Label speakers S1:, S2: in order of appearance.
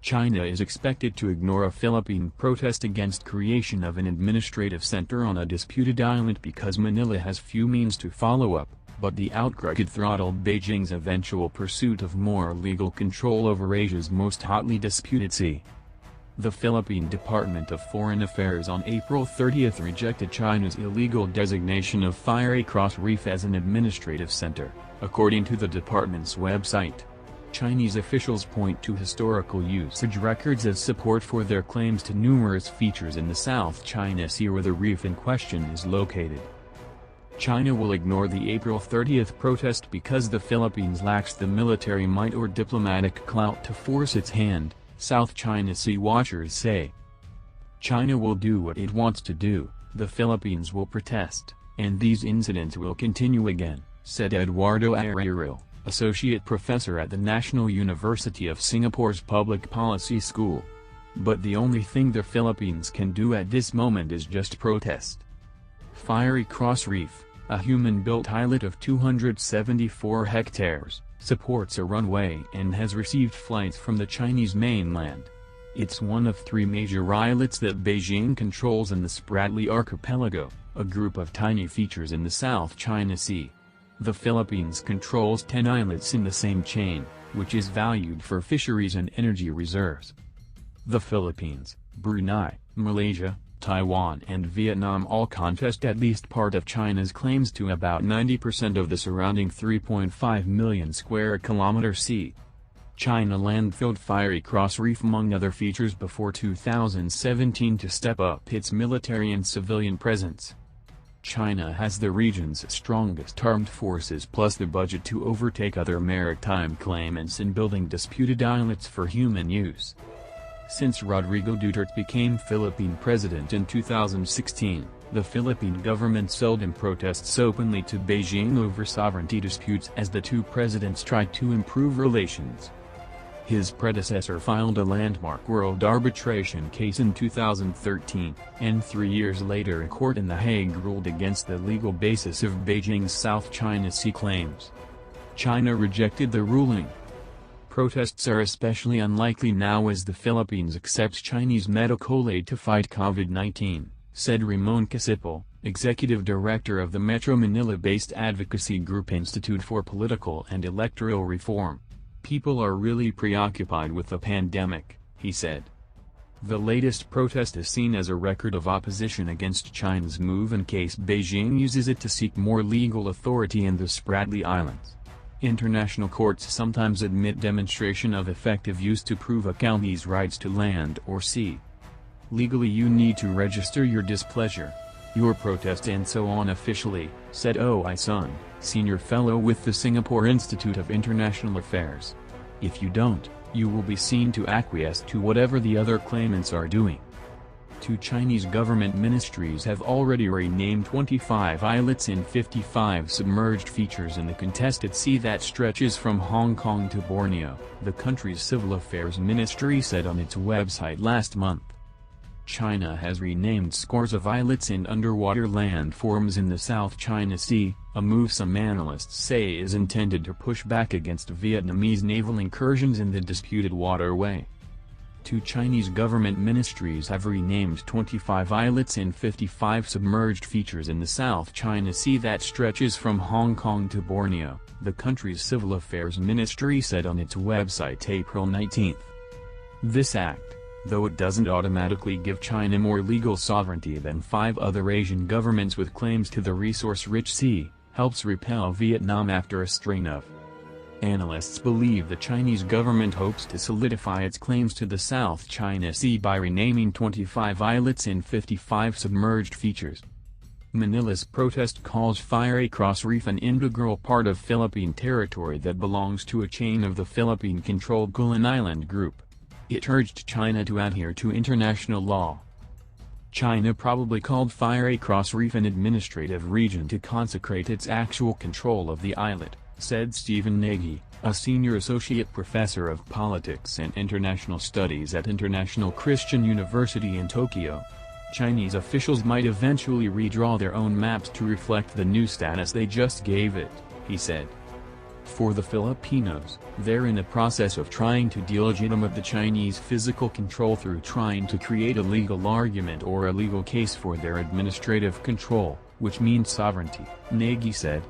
S1: China is expected to ignore a Philippine protest against creation of an administrative center on a disputed island because Manila has few means to follow up, but the outcry could throttle Beijing's eventual pursuit of more legal control over Asia's most hotly disputed sea. The Philippine Department of Foreign Affairs on April 30 rejected China's illegal designation of Fiery Cross Reef as an administrative center, according to the department's website. Chinese officials point to historical usage records as support for their claims to numerous features in the South China Sea where the reef in question is located. China will ignore the April 30 protest because the Philippines lacks the military might or diplomatic clout to force its hand, South China Sea watchers say. China will do what it wants to do, the Philippines will protest, and these incidents will continue again, said Eduardo Araral, associate professor at the National University of Singapore's Public Policy School. But the only thing the Philippines can do at this moment is just protest. Fiery Cross Reef, a human-built islet of 274 hectares, supports a runway and has received flights from the Chinese mainland. It's one of three major islets that Beijing controls in the Spratly archipelago, a group of tiny features in the South China Sea. The Philippines controls 10 islets in the same chain, which is valued for fisheries and energy reserves. The Philippines, Brunei, Malaysia, Taiwan and Vietnam all contest at least part of China's claims to about 90% of the surrounding 3.5 million square kilometer sea. China landfilled Fiery Cross Reef among other features before 2017 to step up its military and civilian presence. China has the region's strongest armed forces plus the budget to overtake other maritime claimants in building disputed islets for human use. Since Rodrigo Duterte became Philippine president in 2016, the Philippine government seldom protests openly to Beijing over sovereignty disputes as the two presidents tried to improve relations. His predecessor filed a landmark world arbitration case in 2013, and 3 years later a court in The Hague ruled against the legal basis of Beijing's South China Sea claims. China rejected the ruling. Protests are especially unlikely now as the Philippines accepts Chinese medical aid to fight COVID-19, said Ramon Casipal, executive director of the Metro Manila-based advocacy group Institute for Political and Electoral Reform. People are really preoccupied with the pandemic, he said. The latest protest is seen as a record of opposition against China's move in case Beijing uses it to seek more legal authority in the Spratly Islands. International courts sometimes admit demonstration of effective use to prove a country's rights to land or sea. Legally you need to register your displeasure, your protest and so on officially, said Oi Sun, senior fellow with the Singapore Institute of International Affairs. If you don't, you will be seen to acquiesce to whatever the other claimants are doing. Two Chinese government ministries have already renamed 25 islets in 55 submerged features in the contested sea that stretches from Hong Kong to Borneo, the country's civil affairs ministry said on its website last month. China has renamed scores of islets and underwater landforms in the South China Sea, a move some analysts say is intended to push back against Vietnamese naval incursions in the disputed waterway. Two Chinese government ministries have renamed 25 islets and 55 submerged features in the South China Sea that stretches from Hong Kong to Borneo, the country's civil affairs ministry said on its website April 19. This act, though it doesn't automatically give China more legal sovereignty than 5 other Asian governments with claims to the resource-rich sea, helps repel Vietnam after a string of analysts believe the Chinese government hopes to solidify its claims to the South China Sea by renaming 25 islets and 55 submerged features. Manila's protest calls Fiery Cross Reef an integral part of Philippine territory that belongs to a chain of the Philippine-controlled Kalayaan Island group. It urged China to adhere to international law. China probably called Fiery Cross Reef an administrative region to consecrate its actual control of the islet, said Stephen Nagy, a senior associate professor of politics and international studies at International Christian University in Tokyo. Chinese officials might eventually redraw their own maps to reflect the new status they just gave it, he said. For the Filipinos, they're in a process of trying to delegitimate the Chinese physical control through trying to create a legal argument or a legal case for their administrative control, which means sovereignty, Nagy said.